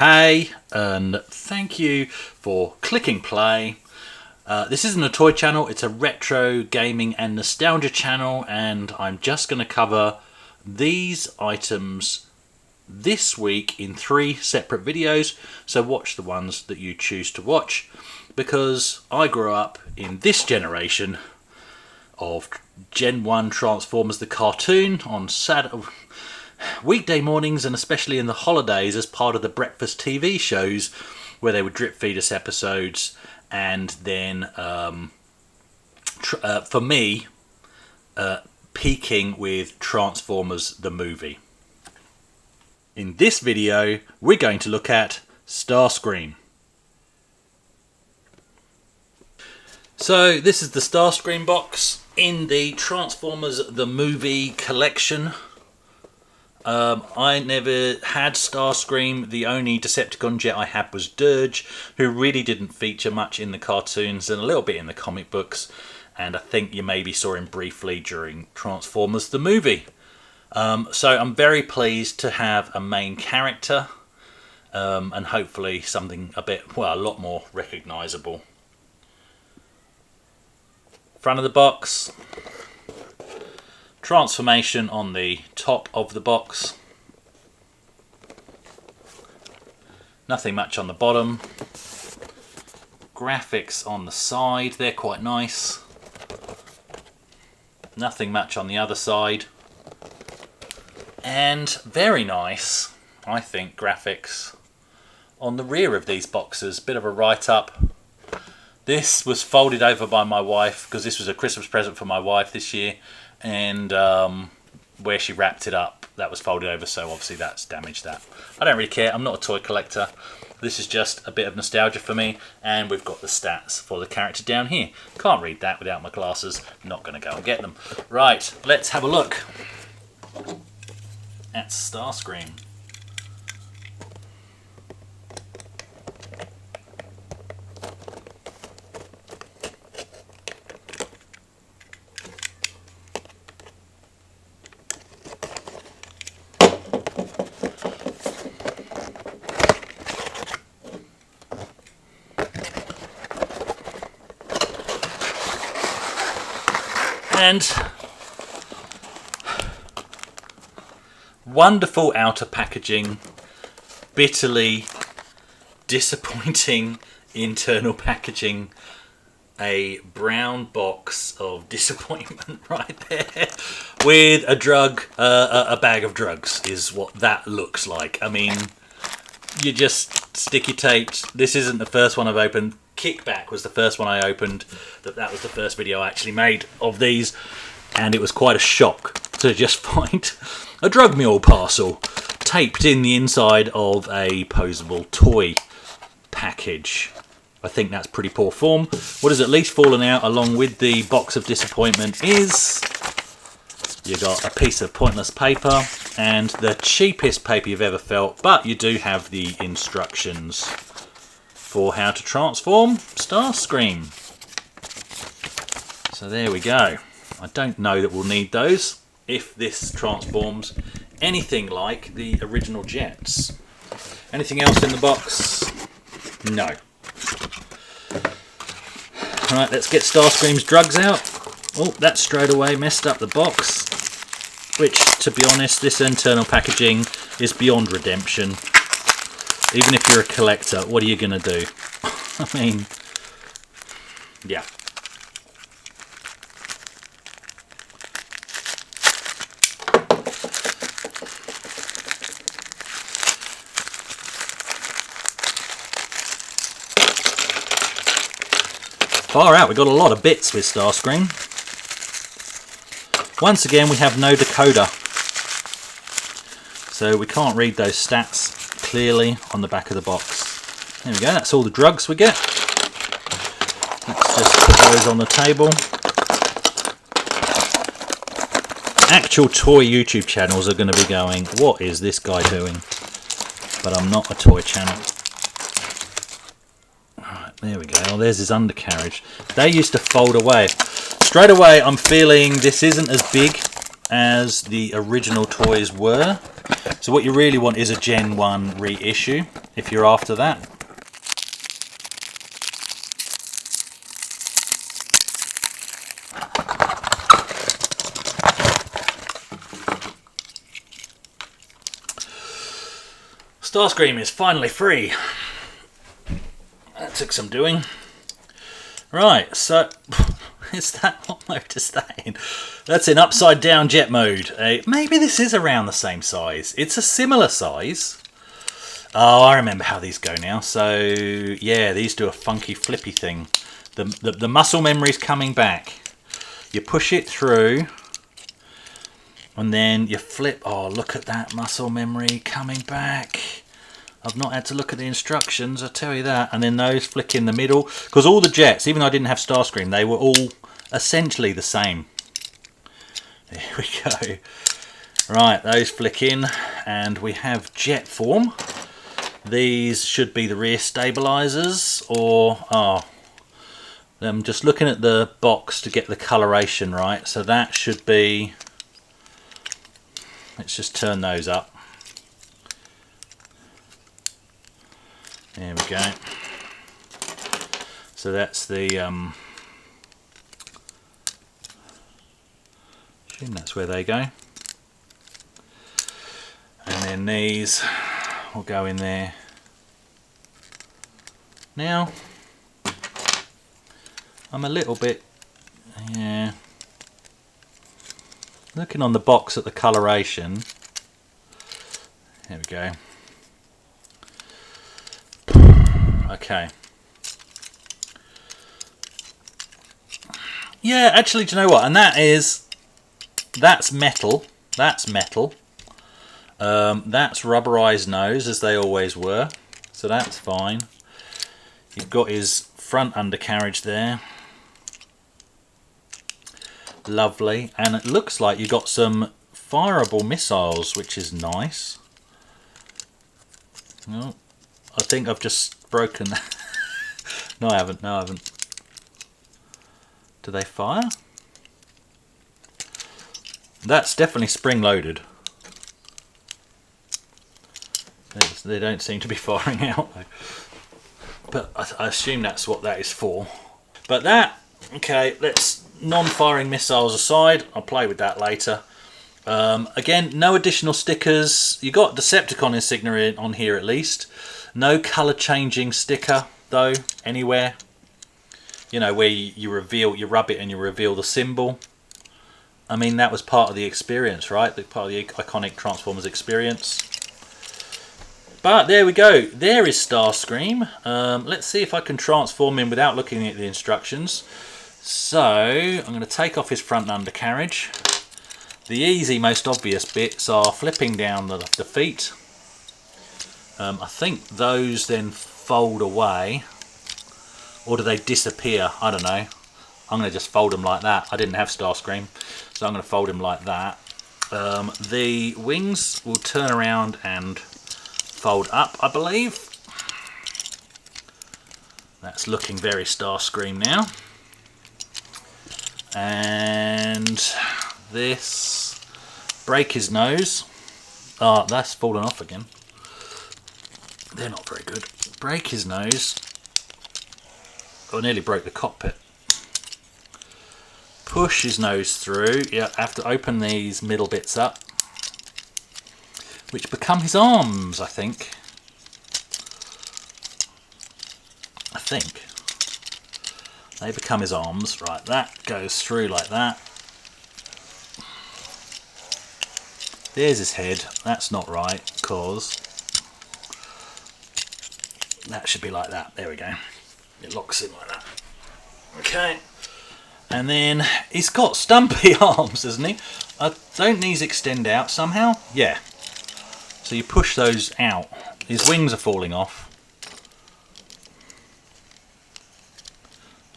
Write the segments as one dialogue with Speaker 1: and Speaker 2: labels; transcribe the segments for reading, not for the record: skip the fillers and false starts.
Speaker 1: Hey, and thank you for clicking play. This isn't a toy channel, it's a retro gaming and nostalgia channel, and I'm just going to cover these items this week in 3 separate videos, so watch the ones that you choose to watch, because I grew up in this generation of Gen 1 Transformers the cartoon on weekday mornings, and especially in the holidays as part of the breakfast TV shows where they would drip feed us episodes, and then for me peaking with Transformers the movie. In this video we're going to look at Starscream. So this is the Starscream box in the Transformers the movie collection. I never had Starscream. The only Decepticon jet I had was Dirge, who really didn't feature much in the cartoons and a little bit in the comic books, and I think you maybe saw him briefly during Transformers the movie. So I'm very pleased to have a main character, and hopefully something a lot more recognisable. Front of the box. Transformation on the top of the box. Nothing much on the bottom. Graphics on the side, they're quite nice. Nothing much on the other side. And very nice, I think, graphics on the rear of these boxes. Bit of a write-up. This was folded over by my wife because this was a Christmas present for my wife this year. And where she wrapped it up, that was folded over, so obviously that's damaged that. I don't really care, I'm not a toy collector. This is just a bit of nostalgia for me, and we've got the stats for the character down here. Can't read that without my glasses, not going to go and get them. Right, let's have a look at Starscream. And wonderful outer packaging, bitterly disappointing internal packaging, a brown box of disappointment right there, with a bag of drugs is what that looks like. I mean, you just sticky taped. This isn't the first one I've opened. Kickback was the first one I opened. That was the first video I actually made of these, and it was quite a shock to just find a drug mule parcel taped in the inside of a posable toy package. I think that's pretty poor form. What has at least fallen out along with the box of disappointment is you got a piece of pointless paper, and the cheapest paper you've ever felt, but you do have the instructions for how to transform Starscream. So there we go. I don't know that we'll need those if this transforms anything like the original jets. Anything else in the box? No. Alright, let's get Starscream's drugs out. Oh, that straight away messed up the box, which, to be honest, this internal packaging is beyond redemption. Even if you're a collector, what are you going to do? I mean, yeah. Far out, we got a lot of bits with Starscream. Once again, we have no decoder, so we can't read those stats clearly on the back of the box. There we go, that's all the drugs we get. Let's just put those on the table. Actual toy YouTube channels are going to be going, what is this guy doing? But I'm not a toy channel. Alright, there we go. Oh, there's his undercarriage. They used to fold away. Straight away I'm feeling this isn't as big as the original toys were. So what you really want is a Gen 1 reissue, if you're after that. Starscream is finally free. That took some doing. Right, so is that, what mode is that in? That's in upside down jet mode. Maybe this is around the same size. It's a similar size. Oh, I remember how these go now. So yeah, these do a funky flippy thing. The muscle memory's coming back. You push it through and then you flip. Oh, look at that muscle memory coming back. I've not had to look at the instructions, I tell you that. And then those flick in the middle. Because all the jets, even though I didn't have Starscream, they were all essentially the same. There we go. Right, those flick in. And we have jet form. These should be the rear stabilizers. Or, oh, I'm just looking at the box to get the coloration right. So that should be... Let's just turn those up. There we go. So that's the assume that's where they go. And then these will go in there. Now I'm a little bit, yeah, looking on the box at the coloration. There we go. Okay. Yeah, actually, do you know what? And that's metal. That's metal. That's rubberized nose, as they always were. So that's fine. You've got his front undercarriage there. Lovely. And it looks like you've got some fireable missiles, which is nice. Oh, I think I've just broken that. No, I haven't. No, I haven't. Do they fire? That's definitely spring-loaded. They don't seem to be firing out, though. But I assume that's what that is for. But that, okay, let's non-firing missiles aside. I'll play with that later. Again, no additional stickers. You got Decepticon insignia on here at least. No colour changing sticker though anywhere. You know, where you reveal, you rub it and you reveal the symbol. I mean, that was part of the experience, right? Part of the iconic Transformers experience. But there we go. There is Starscream. Let's see if I can transform him without looking at the instructions. So I'm going to take off his front undercarriage. The easy, most obvious bits are flipping down the feet. I think those then fold away, or do they disappear? I don't know. I'm going to just fold them like that. I didn't have Starscream, so I'm going to fold him like that. The wings will turn around and fold up, I believe. That's looking very Starscream now. And this, break his nose. Oh, that's fallen off again. They're not very good. Break his nose. Oh, I nearly broke the cockpit. Push his nose through. Yeah, I have to open these middle bits up, which become his arms, I think. They become his arms. Right, that goes through like that. There's his head. That's not right, because that should be like that. There we go. It locks in like that. Okay. And then he's got stumpy arms, hasn't he? Don't these extend out somehow? Yeah. So you push those out. His wings are falling off.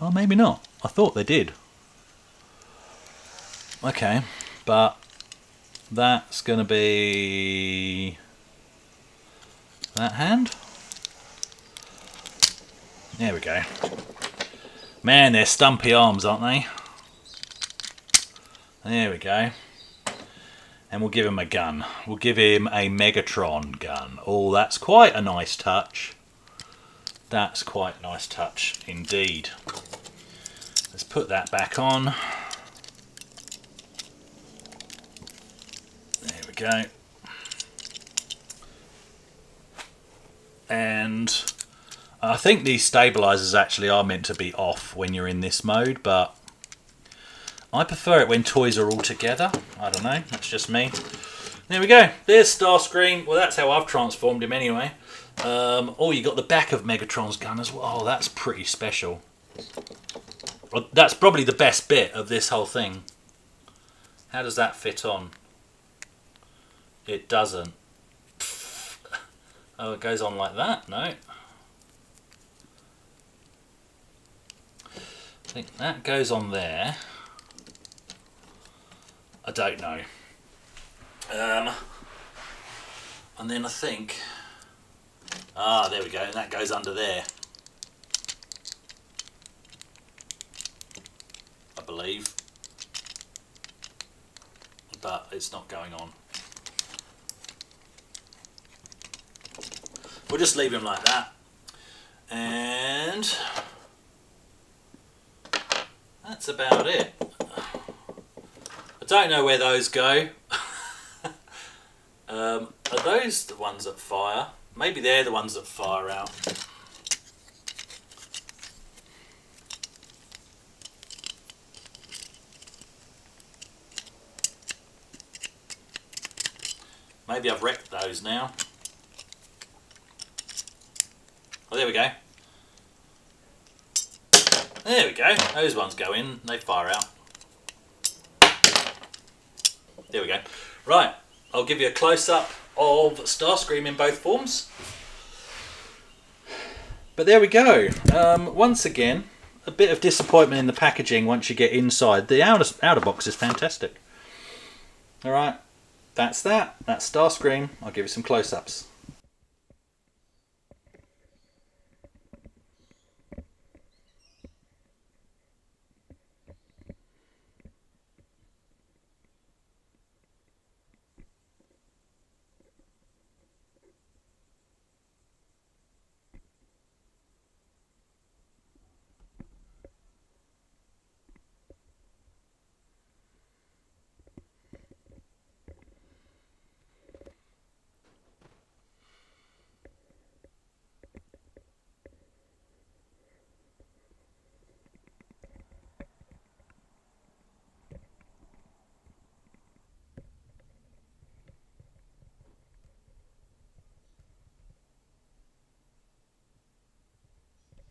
Speaker 1: Oh, maybe not. I thought they did. Okay, but that's going to be that hand. There we go. Man, they're stumpy arms, aren't they? There we go. And we'll give him a gun. We'll give him a Megatron gun. Oh, that's quite a nice touch. That's quite a nice touch indeed. Let's put that back on. There we go. And I think these stabilizers actually are meant to be off when you're in this mode, but I prefer it when toys are all together. I don't know, that's just me. There we go, there's Starscream. Well, that's how I've transformed him anyway. Oh, you got the back of Megatron's gun as well. Oh, that's pretty special. Well, that's probably the best bit of this whole thing. How does that fit on? It doesn't. Oh, it goes on like that? No. I think that goes on there. I don't know. And then I think... Ah, there we go. And that goes under there. I believe. But it's not going on. We'll just leave him like that. And that's about it. I don't know where those go. Are those the ones that fire? Maybe they're the ones that fire out. Maybe I've wrecked those now. Oh, there we go. There we go. Those ones go in, they fire out. There we go. Right, I'll give you a close-up of Starscream in both forms. But there we go. Once again, a bit of disappointment in the packaging once you get inside. The outer box is fantastic. Alright, that's that. That's Starscream. I'll give you some close-ups.